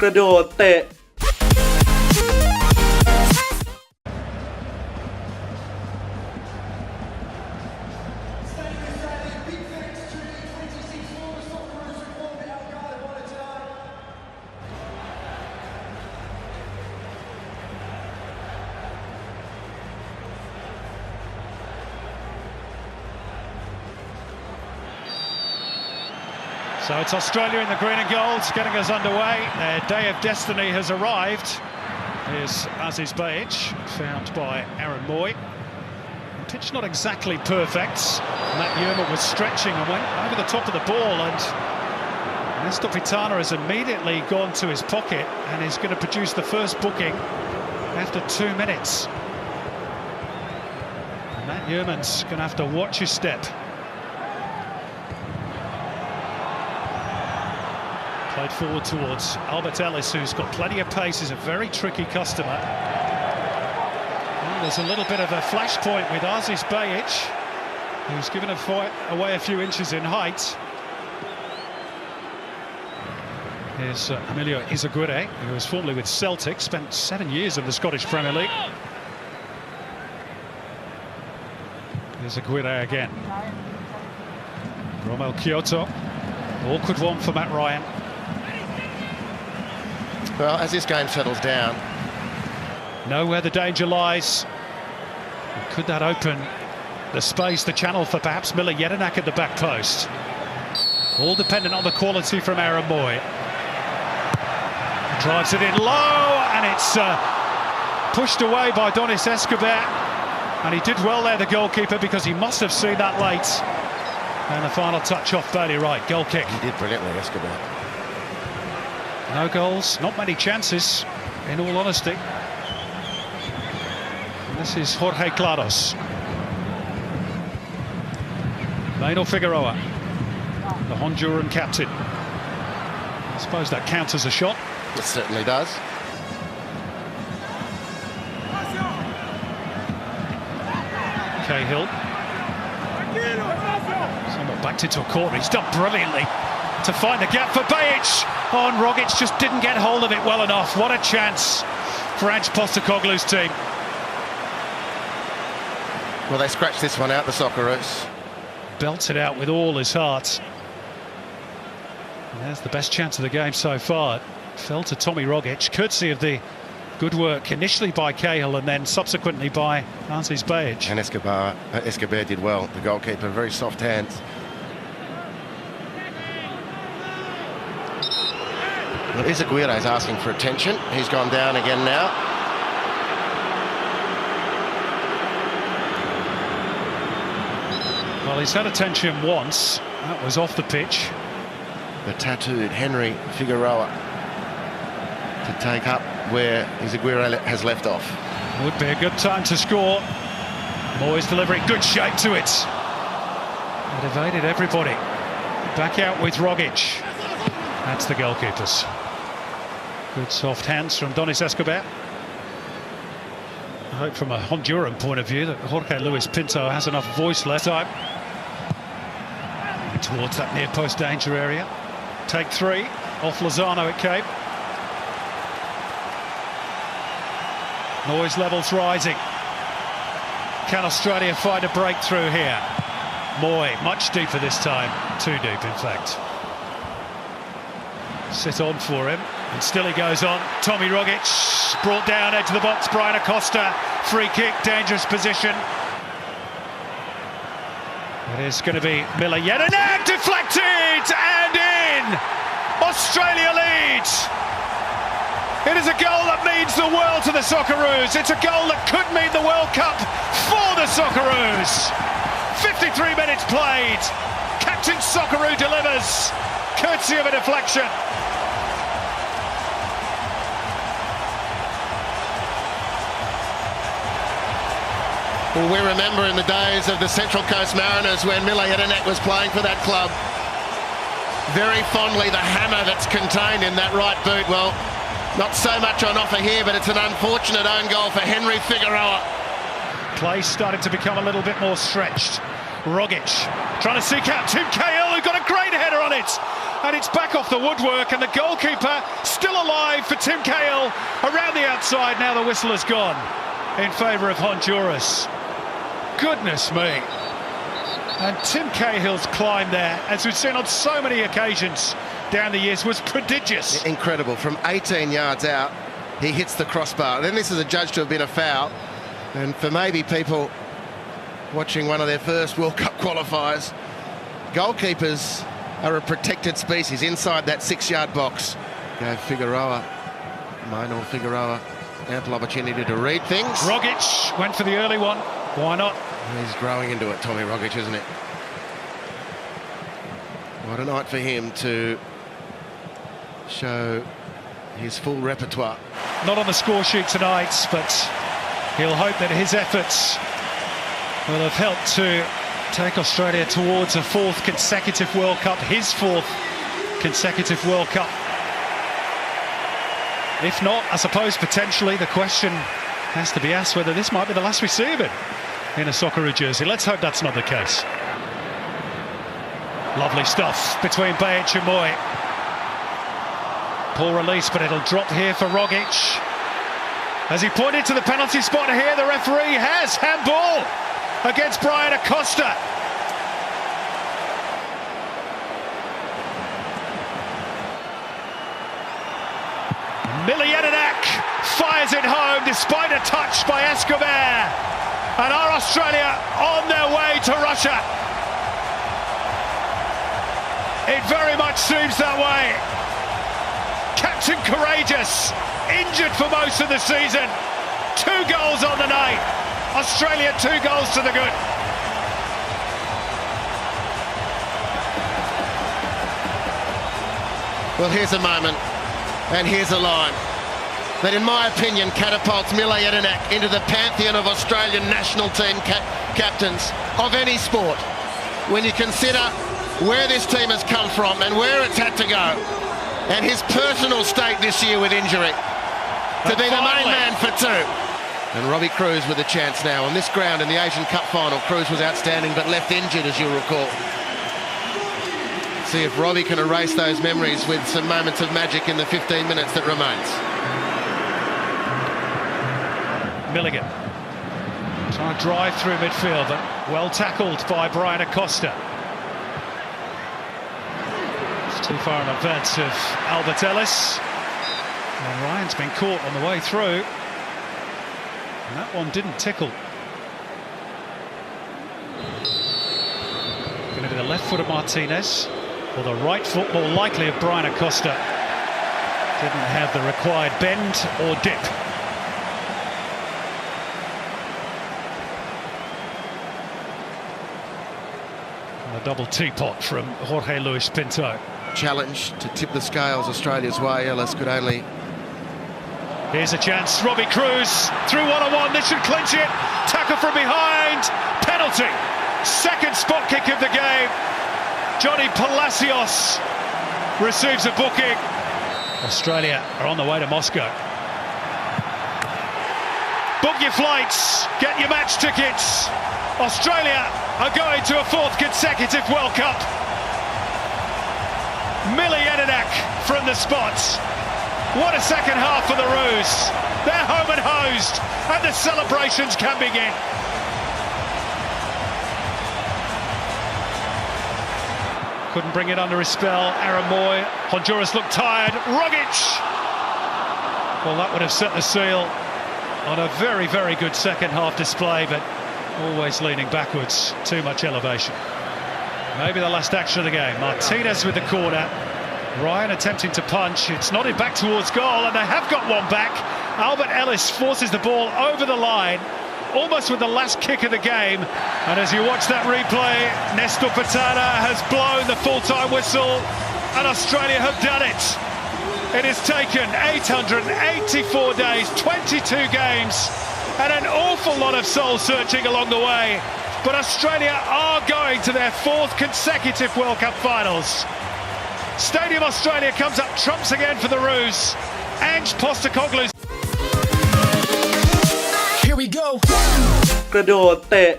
กระโดดเตะSo it's Australia in the green and gold, getting us underway. Their day of destiny has arrived. Here's Aziz Behich, found by Aaron Moy. The pitch not exactly perfect. Matt Yerman was stretching and went over the top of the ball, and Estopitana has immediately gone to his pocket and is going to produce the first booking after 2 minutes. And Matt Yerman's going to have to watch his step. Played forward towards Albert Ellis, who's got plenty of pace, is a very tricky customer. And there's a little bit of a flashpoint with Aziz Behich, who's given away a few inches in height. Here's Emilio Izaguirre, who was formerly with Celtic, spent 7 years in the Scottish Premier League. Here's Aguirre again. Romel Kyoto, awkward one for Matt Ryan. Well, as this game settles down, know where the danger lies. Could that open the space, the channel for perhaps Miller Jedinak at the back post? All dependent on the quality from Aaron Moy. Drives it in low, and it's pushed away by Donis Escobar. And he did well there, the goalkeeper, because he must have seen that late. And the final touch off Bailey Wright, goal kick. he did brilliantly, Escobar. No goals, not many chances, in all honesty. And this is Jorge Claros. Maynor Figueroa, the Honduran captain. I suppose that counts as a shot. It certainly does. Cahill. Somewhat backed into a corner. He's done brilliantly to find the gap for Behich. Oh, and Rogic just didn't get hold of it well enough. What a chance for Ange Postecoglou's team. Well, they scratched this one out, the Socceroos. Belted out with all his heart. And there's the best chance of the game so far. It fell to Tommy Rogic, courtesy of the good work initially by Cahill and then subsequently by Aziz Behich. And Escobar did well, the goalkeeper, very soft hands. Well, Izaguirre's asking for attention. He's gone down again now. Well, he's had attention once. That was off the pitch. The tattooed Henry Figueroa to take up where Izaguirre has left off. Would be a good time to score. Moy's delivery, good shape to it. It evaded everybody. Back out with Rogic. That's the goalkeepers. Good soft hands from Donis Escobar. I hope from a Honduran point of view that Jorge Luis Pinto has enough voice left time. Towards that near post danger area. Take 3 off Lozano at Cape. Noise levels rising. Can Australia find a breakthrough here? Moy, much deeper this time. Too deep, in fact. Sit on for him, and still he goes on. Tommy Rogic brought down edge of the box. Brian Acosta, free kick, dangerous position. It is going to be Miller Jedinak, deflected and in. Australia leads. It is a goal that means the world to the Socceroos. It's a goal that could mean the World Cup for the Socceroos. 53 minutes played. Captain Socceroo delivers, courtesy of a deflection. Well, we remember in the days of the Central Coast Mariners when Miller Jedinak was playing for that club, very fondly the hammer that's contained in that right boot. Well, not so much on offer here, but it's an unfortunate own goal for Henry Figueroa. Play started to become a little bit more stretched. Rogic trying to seek out Tim Cahill, who got a great header on it. and it's back off the woodwork, and the goalkeeper still alive for Tim Cahill around the outside. Now the whistle has gone in favour of Honduras. Goodness me. And Tim Cahill's climb there, as we've seen on so many occasions down the years, was prodigious. Incredible. From 18 yards out, he hits the crossbar. Then this is adjudged to have been a foul. And for maybe people watching one of their first World Cup qualifiers, goalkeepers are a protected species inside that 6-yard box. Go Figueroa. Minor Figueroa. Ample opportunity to read things. Rogic went for the early one. Why not? He's growing into it, Tommy Rogic, isn't it? What a night for him to show his full repertoire. Not on the score sheet tonight, but he'll hope that his efforts will have helped to take Australia towards a 4th consecutive World Cup, his 4th consecutive World Cup. If not, I suppose potentially the question has to be asked whether this might be the last we see of him in a Socceroo jersey. Let's hope that's not the case. Lovely stuff between Bajic and Moy. Poor release, but it'll drop here for Rogic. As he pointed to the penalty spot here, the referee has handball against Brian Acosta. Milianinak fires it home despite a touch by Escobar. And are Australia on their way to Russia? It very much seems that way. Captain Courageous, injured for most of the season. 2 goals on the night. Australia 2 goals to the good. Well, here's a moment, and here's a line that, in my opinion, catapults Milianinak into the pantheon of Australian national team captains of any sport. When you consider where this team has come from and where it's had to go, and his personal state this year with injury, to be the main man for 2. And Robbie Cruz with a chance now. On this ground in the Asian Cup final, Cruz was outstanding but left injured, as you'll recall. See if Robbie can erase those memories with some moments of magic in the 15 minutes that remains. Milligan trying to drive through midfield, but well tackled by Brian Acosta. It's too far in advance of Albert Ellis. And Ryan's been caught on the way through. And that one didn't tickle. Going to be the left foot of Martinez, or the right foot, more likely, of Brian Acosta. Didn't have the required bend or dip. And a double teapot from Jorge Luis Pinto. Challenge to tip the scales Australia's way. Ellis could only... Here's a chance. Robbie Cruz through one-on-one. This should clinch it. Tackle from behind. Penalty. Second spot kick of the game. Johnny Palacios receives a booking. Australia are on the way to Moscow. Book your flights. Get your match tickets. Australia are going to a 4th consecutive World Cup. Milianinak from the spot. What a second half for the Roos. They're home and hosed, and the celebrations can begin. Couldn't bring it under his spell. Aaron Moy. Honduras looked tired. Rogic. Well, that would have set the seal on a very, very good second half display, but always leaning backwards. Too much elevation. Maybe the last action of the game. Martinez with the corner. Ryan attempting to punch. It's nodded back towards goal, and they have got one back. Albert Ellis forces the ball over the line, almost with the last kick of the game. And as you watch that replay, Nestor Patana has blown the full-time whistle, and Australia have done it. It has taken 884 days, 22 games, and an awful lot of soul-searching along the way. But Australia are going to their 4th consecutive World Cup finals. Stadium Australia comes up trumps again for the Roos. Ange Postecoglou. Here we go. กระโดดเตะ